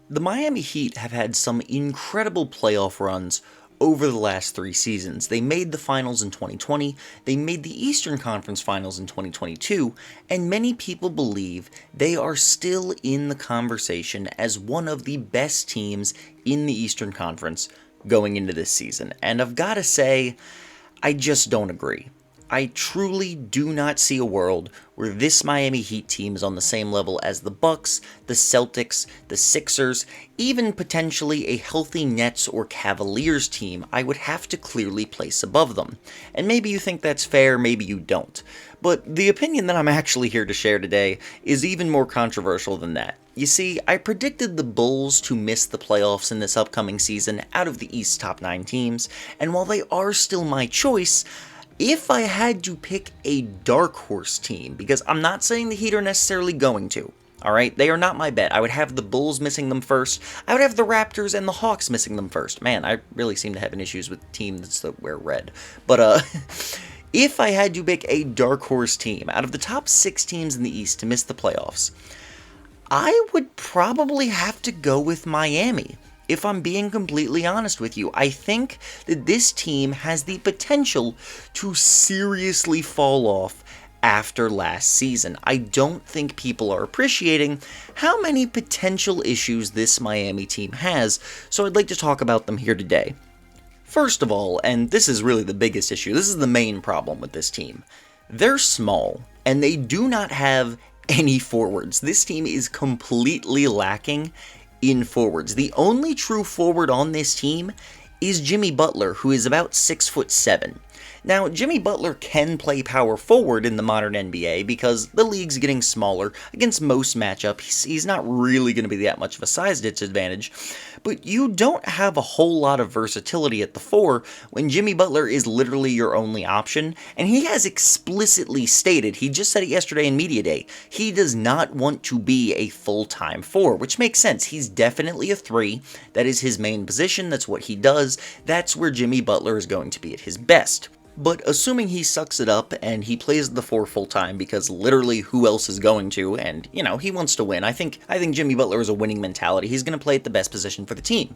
The Miami Heat have had some incredible playoff runs over the last 3 seasons. They made the finals in 2020, they made the Eastern Conference Finals in 2022, and many people believe they are still in the conversation as one of the best teams in the Eastern Conference going into this season. And I've got to say, I just don't agree. I truly do not see a world where this Miami Heat team is on the same level as the Bucks, the Celtics, the Sixers, even potentially a healthy Nets or Cavaliers team I would have to clearly place above them. And maybe you think that's fair, maybe you don't. But the opinion that I'm actually here to share today is even more controversial than that. You see, I predicted the Bulls to miss the playoffs in this upcoming season out of the East's top 9 teams, and while they are still my choice, if I had to pick a dark horse team, because I'm not saying the Heat are necessarily going to, alright? They are not my bet. I would have the Bulls missing them first. I would have the Raptors and the Hawks missing them first. Man, I really seem to have issues with teams that wear red. But, if I had to pick a dark horse team out of the top 6 teams in the East to miss the playoffs, I would probably have to go with Miami. If I'm being completely honest with you, I think that this team has the potential to seriously fall off after last season. I don't think people are appreciating how many potential issues this Miami team has, so I'd like to talk about them here today. First of all, and this is really the biggest issue, this is the main problem with this team. They're small, and they do not have any forwards. This team is completely lacking in forwards. The only true forward on this team is Jimmy Butler, who is about 6'7". Now, Jimmy Butler can play power forward in the modern NBA because the league's getting smaller. Against most matchups, he's not really going to be that much of a size disadvantage, but you don't have a whole lot of versatility at the 4 when Jimmy Butler is literally your only option, and he has explicitly stated, he just said it yesterday in Media Day, he does not want to be a full-time 4, which makes sense. He's definitely a 3. That is his main position. That's what he does. That's where Jimmy Butler is going to be at his best. But assuming he sucks it up and he plays the 4 full-time, because literally who else is going to, and, you know, he wants to win. I think Jimmy Butler has a winning mentality. He's going to play at the best position for the team.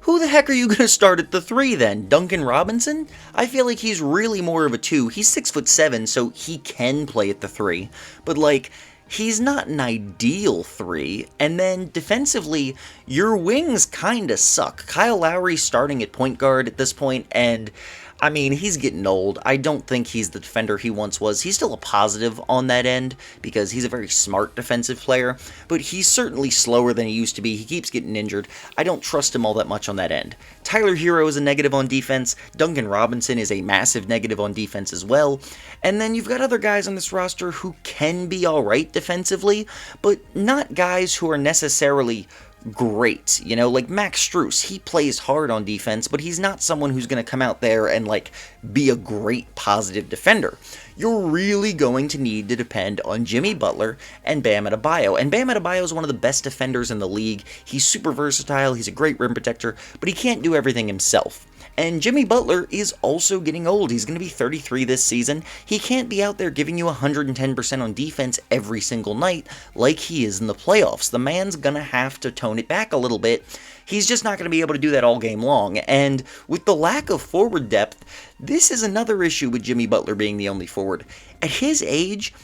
Who the heck are you going to start at the 3 then? Duncan Robinson? I feel like he's really more of a 2. He's 6'7", so he can play at the 3. But, like, he's not an ideal 3, and then defensively, your wings kinda suck. Kyle Lowry's starting at point guard at this point, and I mean, he's getting old. I don't think he's the defender he once was. He's still a positive on that end, because he's a very smart defensive player, but he's certainly slower than he used to be. He keeps getting injured. I don't trust him all that much on that end. Tyler Hero is a negative on defense. Duncan Robinson is a massive negative on defense as well. And then you've got other guys on this roster who can be alright defensively, but not guys who are necessarily great, you know, like Max Strus. He plays hard on defense, but he's not someone who's going to come out there and, like, be a great positive defender. You're really going to need to depend on Jimmy Butler and Bam Adebayo, and Bam Adebayo is one of the best defenders in the league. He's super versatile, he's a great rim protector, but he can't do everything himself. And Jimmy Butler is also getting old. He's going to be 33 this season. He can't be out there giving you 110% on defense every single night like he is in the playoffs. The man's going to have to tone it back a little bit. He's just not going to be able to do that all game long. And with the lack of forward depth, this is another issue with Jimmy Butler being the only forward. At his age,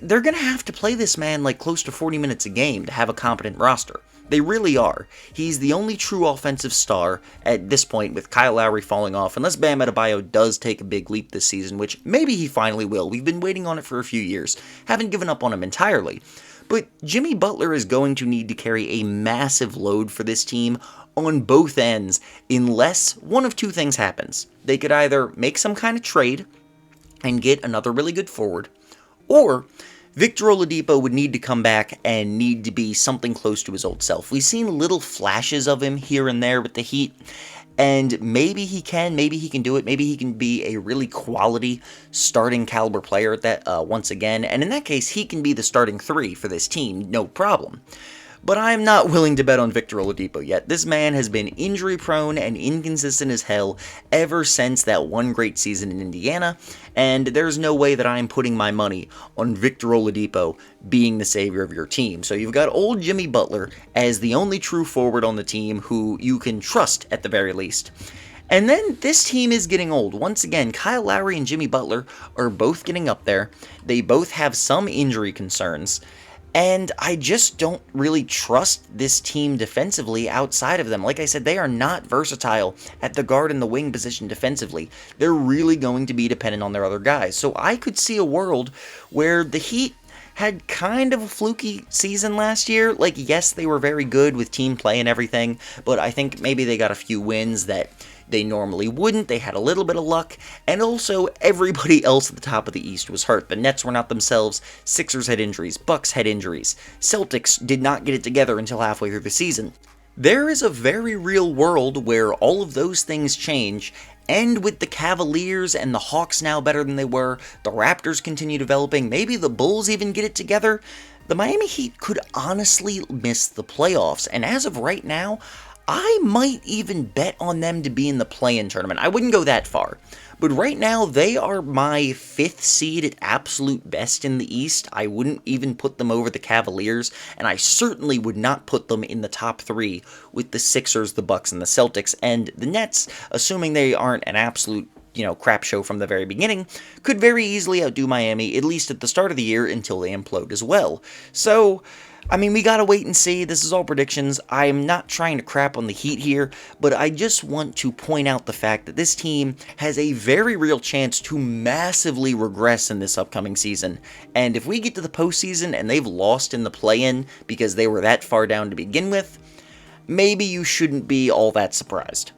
they're going to have to play this man like close to 40 minutes a game to have a competent roster. They really are. He's the only true offensive star at this point, with Kyle Lowry falling off, unless Bam Adebayo does take a big leap this season, which maybe he finally will. We've been waiting on it for a few years. Haven't given up on him entirely. But Jimmy Butler is going to need to carry a massive load for this team on both ends unless one of two things happens. They could either make some kind of trade and get another really good forward, or Victor Oladipo would need to come back and need to be something close to his old self. We've seen little flashes of him here and there with the Heat, and maybe he can do it, maybe he can be a really quality starting caliber player at that once again, and in that case, he can be the starting 3 for this team, no problem. but I'm not willing to bet on Victor Oladipo yet. This man has been injury prone and inconsistent as hell ever since that one great season in Indiana, and there's no way that I'm putting my money on Victor Oladipo being the savior of your team. So you've got old Jimmy Butler as the only true forward on the team who you can trust at the very least. And then this team is getting old. Once again, Kyle Lowry and Jimmy Butler are both getting up there. They both have some injury concerns. And I just don't really trust this team defensively outside of them. Like I said, they are not versatile at the guard and the wing position defensively. They're really going to be dependent on their other guys. So I could see a world where the Heat had kind of a fluky season last year. Like, yes, they were very good with team play and everything, but I think maybe they got a few wins that they normally wouldn't. They had a little bit of luck, and also everybody else at the top of the East was hurt. The Nets were not themselves, Sixers had injuries, Bucks had injuries, Celtics did not get it together until halfway through the season. There is a very real world where all of those things change, and with the Cavaliers and the Hawks now better than they were, the Raptors continue developing, maybe the Bulls even get it together, the Miami Heat could honestly miss the playoffs, and as of right now, I might even bet on them to be in the play-in tournament. I wouldn't go that far. But right now, they are my 5th seed at absolute best in the East. I wouldn't even put them over the Cavaliers, and I certainly would not put them in the top 3 with the Sixers, the Bucks, and the Celtics. And the Nets, assuming they aren't an absolute crap show from the very beginning, could very easily outdo Miami, at least at the start of the year, until they implode as well. So, I mean, we gotta wait and see. This is all predictions. I am not trying to crap on the Heat here, but I just want to point out the fact that this team has a very real chance to massively regress in this upcoming season. And if we get to the postseason and they've lost in the play-in because they were that far down to begin with, maybe you shouldn't be all that surprised.